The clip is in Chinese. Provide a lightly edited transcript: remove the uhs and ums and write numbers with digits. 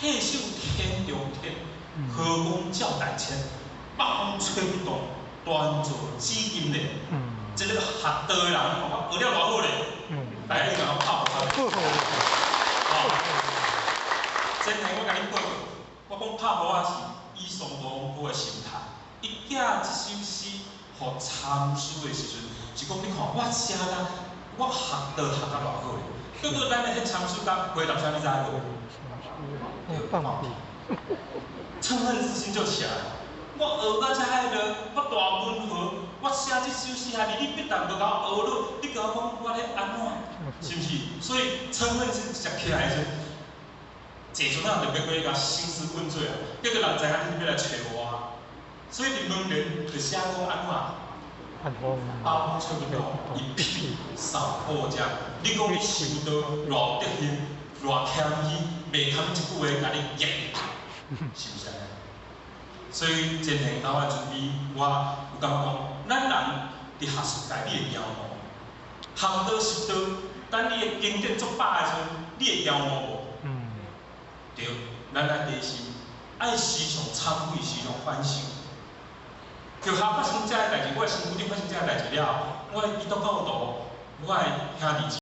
退守天中天，河公照大千，百风吹不动，端坐紫金莲。这个学道的人，我学了偌好咧，来你甲我拍我真诶，我甲你讲，我讲拍鼓仔是以上无辜的心态。伊寄一首诗，互参师的时阵，是讲你看我写啦，我学道学甲偌好咧。结果咱的迄参师甲回答啥，你知无？放屁。嗔恨之心就起来了。我学到遮迄个，我大文豪，我写这首诗还离你必谈就甲我学了，你甲我讲我咧安怎？是毋是？所以嗔恨之心起来时，坐船仔就要过甲兴师问罪啊！结果人知影你要来找我，所以伫门帘就写讲安怎？八风吹不动，一屁扫破家。你讲你修道偌德行，偌谦虚，袂堪一句话甲你赢，是毋是安尼？所以真诶，到我准备，我有感觉讲，咱人伫学术界你会骄傲，学道是道，等你诶经典足百诶时阵，你会骄傲无？对，咱爱第是爱时常忏悔，时常反省。就下发生遮个代志，我身躯顶发生遮个代志了，我的基督教徒，我的兄弟。